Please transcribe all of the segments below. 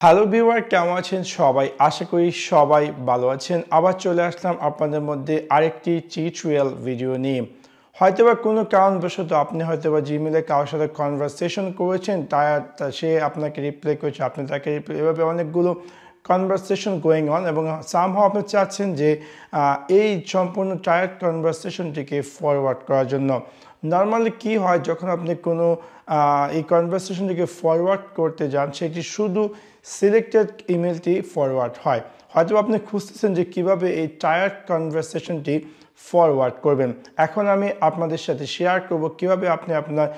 Hello viewer, কেমন আছেন সবাই? আশা করি সবাই ভালো আছেন। আবার চলে আসলাম আপনাদের মধ্যে আরেকটি টিউটোরিয়াল ভিডিও নিয়ে। হয়তোবা কোনো কারণবশত আপনি হয়তোবা জিমেলে কারোর সাথে কনভারসেশন করেছেন, সে আপনাকে রিপ্লাই করেছে, আপনি তাকে রিপ্লাই, এভাবে অনেকগুলো কনভারসেশন গোয়িং অন, এবং সামহাও আপনি চাচ্ছেন যে এই সম্পূর্ণ টায়ার্ড কনভারসেশনটিকে ফরওয়ার্ড করার জন্য। নর্মালি কি হয়, যখন আপনি কোনো এই কনভারসেশনটিকে ফরওয়ার্ড করতে যান, সেটি শুধু সিলেক্টেড ইমেলটি ফরওয়ার্ড হয়। হয়তো আপনি খুঁজতেছেন যে কিভাবে এই টায়ার্ড কনভারসেশনটি ফরওয়ার্ড করবেন। এখন আমি আপনাদের সাথে শেয়ার করব কিভাবে আপনি আপনার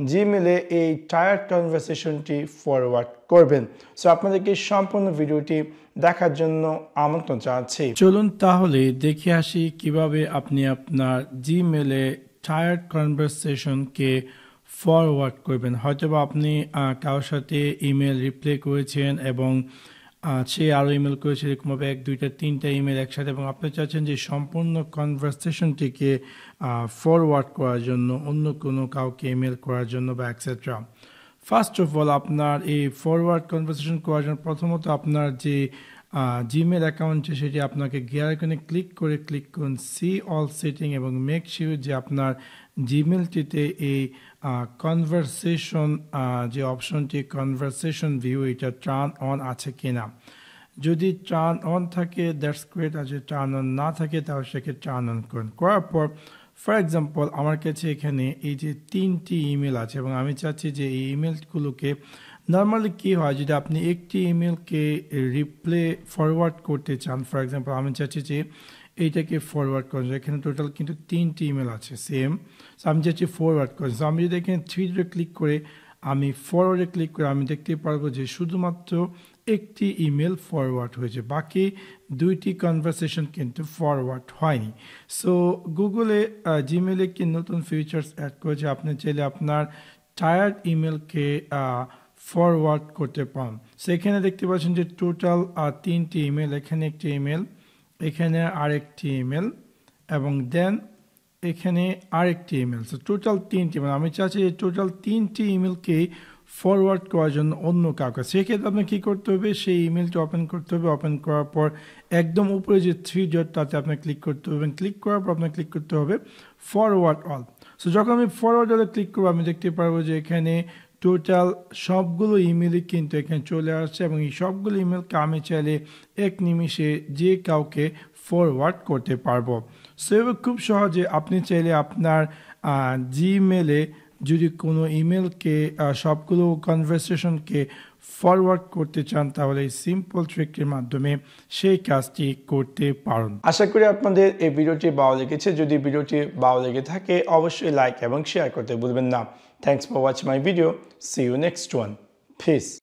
জিমেলে এই টায়ার্ড কনভারসেশনটি ফরওয়ার্ড করবেন। সো আপনাদেরকে সম্পূর্ণ ভিডিওটি দেখার জন্য আমন্ত্রণ জানাচ্ছি। চলুন তাহলে দেখে আসি কিভাবে আপনি আপনার জিমেলে টায়ার্ড কনভারসেশনকে ফরওয়ার্ড করবেন। হয়তোবা আপনি কারোর সাথে ইমেল রিপ্লাই করেছেন এবং সে আরও ইমেল করেছে, এরকমভাবে 1 2 3 ইমেল একসাথে, এবং আপনি চাচ্ছেন যে সম্পূর্ণ কনভারসেশনটিকে ফরওয়ার্ড করার জন্য, অন্য কোনো কাউকে ইমেল করার জন্য বা এক্সেট্রা। ফার্স্ট অফ অল, আপনার এই ফরওয়ার্ড কনভারসেশন করার জন্য প্রথমত আপনার যে জিমেল অ্যাকাউন্ট সেটি আপনাকে গিয়ার আইকনে ক্লিক করুন সি অল সেটিং, এবং মেক শিওর যে আপনার জিমেলটিতে এই কনভারসেশন যে অপশনটি, কনভারসেশন ভিউ, এটা টার্ন অন আছে কিনা। যদি টার্ন অন থাকে দ্যাটস গ্রেট, আর যদি টার্ন অন না থাকে তাহলে সেকে টার্ন অন করুন। করার পর ফর এক্সাম্পল আমার কাছে এখানে এই যে 3টি ইমেল আছে, এবং আমি চাচ্ছি যে এই ইমেলগুলোকে, নর্মালি কী হয়, যদি আপনি একটি ইমেলকে রিপ্লে ফরওয়ার্ড করতে চান, ফর এক্সাম্পল আমি চাচ্ছি যে এইটাকে ফরওয়ার্ড করেন, এখানে টোটাল কিন্তু 3টি ইমেল আছে সেম, সো আমি চাচ্ছি ফরওয়ার্ড করেন। সো আমি যদি এখানে 3 ক্লিক করে আমি ফরওয়ার্ডে ক্লিক করে আমি দেখতে পারবো যে শুধুমাত্র একটি ইমেল ফরওয়ার্ড হয়েছে, বাকি 2টি কনভারসেশন কিন্তু ফরওয়ার্ড হয়নি। সো গুগলে জিমেলে কি নতুন ফিচার্স অ্যাড করেছে, আপনি চাইলে আপনার টায়ার্ড ইমেলকে ফরওয়ার্ড করতে পারেন। সেখানে দেখতে পাচ্ছেন যে টোটাল 3টি ইমেল, এখানে একটি ইমেল, এখানে আরেকটি ইমেল, এবং দেন এখানে আরেকটি ইমেল। সো টোটাল 3টি ইমেল। আমি চাচ্ছি যে টোটাল 3টি ইমেলকেই ফরওয়ার্ড করার জন্য অন্য কাউকে। সেক্ষেত্রে আপনার কী করতে হবে, সেই ইমেলটা ওপেন করতে হবে। ওপেন করার পর একদম উপরে যে 3 ডট, তাতে আপনার ক্লিক করতে হবে, এবং ক্লিক করার পর আপনার ক্লিক করতে হবে ফরওয়ার্ড অল। সো যখন আমি ফরওয়ার্ড অলে ক্লিক করবো, আমি দেখতে পারবো যে এখানে টোটাল সবগুলো ইমেলই কিন্তু এখানে চলে আসছে, এবং এই সবগুলো ইমেলকে আমি চাইলে এক নিমিষে যে কাউকে ফরওয়ার্ড করতে পারবো। সো খুব সহজে আপনি চাইলে আপনার জিমেলে যদি কোনো ইমেলকে, সবগুলো কনভারসেশনকে ফরওয়ার্ড করতে চান, তাহলে এই সিম্পল ট্রিকের মাধ্যমে সেই কাজটি করতে পারেন। আশা করি আপনাদের এই ভিডিওটি ভালো লেগেছে। যদি ভিডিওটি ভালো লেগে থাকে অবশ্যই লাইক এবং শেয়ার করতে ভুলবেন না। Thanks for watching my video. See you next one. Piece.